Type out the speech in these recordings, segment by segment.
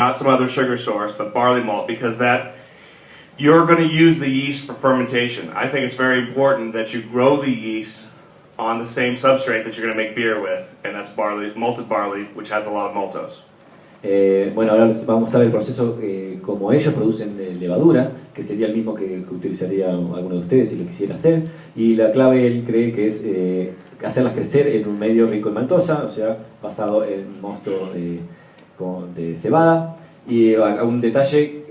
not some other sugar source, but barley malt, because that you're going to use the yeast for fermentation. I think it's very important that you grow the yeast on the same substrate that you're going to make beer with, and that's barley, malted barley, which has a lot of maltose. Bueno, ahora vamos a ver el proceso como ellos producen levadura, que sería el mismo que utilizaría alguno de ustedes si lo quisiera hacer, y la clave él cree que es hacerlas crecer en un medio rico en maltosa, o sea, basado en mosto de cebada. Y un detalle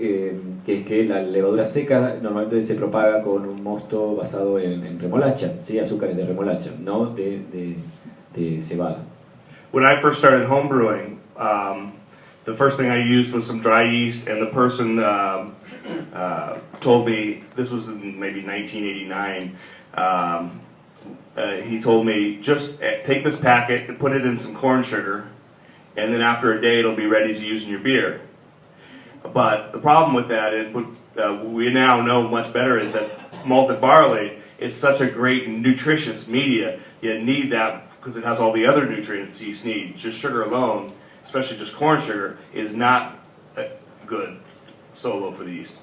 que es que la levadura seca normalmente se propaga con un mosto basado en remolacha, ¿sí? Azúcares de remolacha, no de cebada. When I first started homebrewing, the first thing I used was some dry yeast, and the person told me, this was in maybe 1989, he told me, just take this packet and put it in some corn sugar, and then after a day it'll be ready to use in your beer. But the problem with that is, we now know much better, is that malted barley is such a great nutritious media. You need that because it has all the other nutrients yeast need. Just sugar alone, especially just corn sugar, is not good solo for the yeast.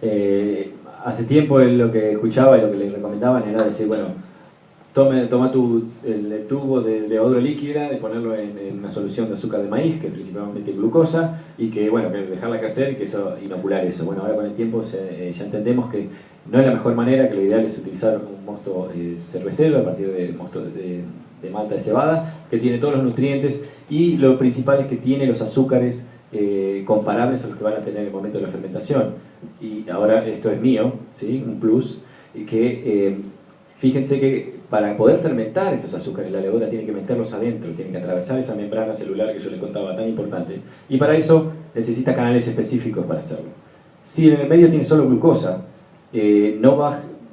Hace tiempo él lo que escuchaba y lo que le recomendaban era decir, bueno, toma el tubo de levadura líquida y ponerlo en una solución de azúcar de maíz, que es principalmente glucosa, y que, bueno, que dejarla crecer y que eso, inocular eso. Bueno, ahora con el tiempo ya entendemos que no es la mejor manera, que lo ideal es utilizar un mosto cervecero a partir de mosto de malta de cebada, que tiene todos los nutrientes, y lo principal es que tiene los azúcares comparables a los que van a tener en el momento de la fermentación. Y ahora esto es mío, ¿sí? Un plus, y que fíjense que para poder fermentar estos azúcares, la levadura tiene que meterlos adentro, tiene que atravesar esa membrana celular que yo les contaba, tan importante, y para eso necesita canales específicos para hacerlo. Si en el medio tiene solo glucosa,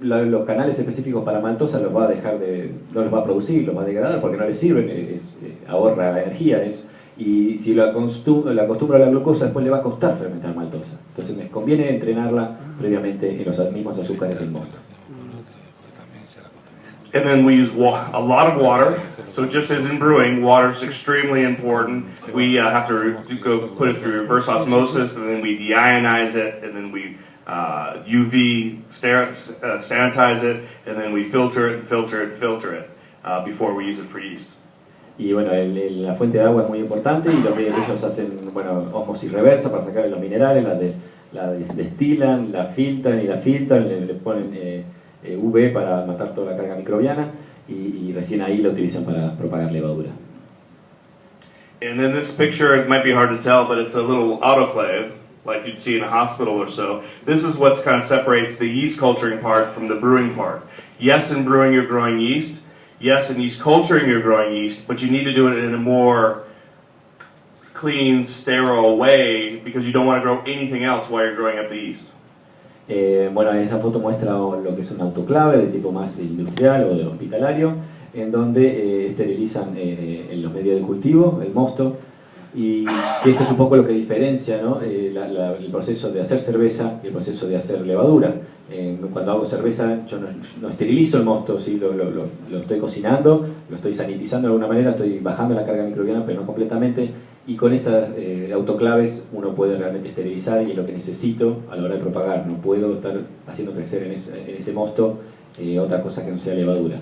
los canales específicos para maltosa los va a no los va a producir, los va a degradar porque no les sirven, ahorra energía, y si la acostumbra a la glucosa, después le va a costar fermentar maltosa. Entonces me conviene entrenarla previamente en los mismos azúcares del mosto. And then we use a lot of water. So just as in brewing, water is extremely important. We have to go put it through reverse osmosis, and then we deionize it, and then we UV sanitize it, and then we filter it, before we use it for yeast. Y bueno, la fuente de agua es muy importante, y ellos hacen, bueno, osmosis reversa para sacar los minerales, la destilan, la filtran, le ponen UV para matar toda la carga microbiana, y recién ahí lo utilizan para propagar levadura. And in this picture, it might be hard to tell, but it's a little autoclave, like you'd see in a hospital or so. This is what kind of separates the yeast culturing part from the brewing part. Yes, in brewing you're growing yeast. Yes, in yeast culturing you're growing yeast, but you need to do it in a more clean, sterile way, because you don't want to grow anything else while you're growing up the yeast. Bueno, esa foto muestra lo que es un autoclave de tipo más industrial o de hospitalario, en donde esterilizan en los medios de cultivo, el mosto, y esto es un poco lo que diferencia, ¿no? El proceso de hacer cerveza y el proceso de hacer levadura. Cuando hago cerveza yo no esterilizo el mosto, ¿sí? Lo estoy cocinando, lo estoy sanitizando de alguna manera, estoy bajando la carga microbiana, pero no completamente, y con estas autoclaves uno puede realmente esterilizar, y es lo que necesito a la hora de propagar. No puedo estar haciendo crecer en ese mosto otra cosa que no sea levadura.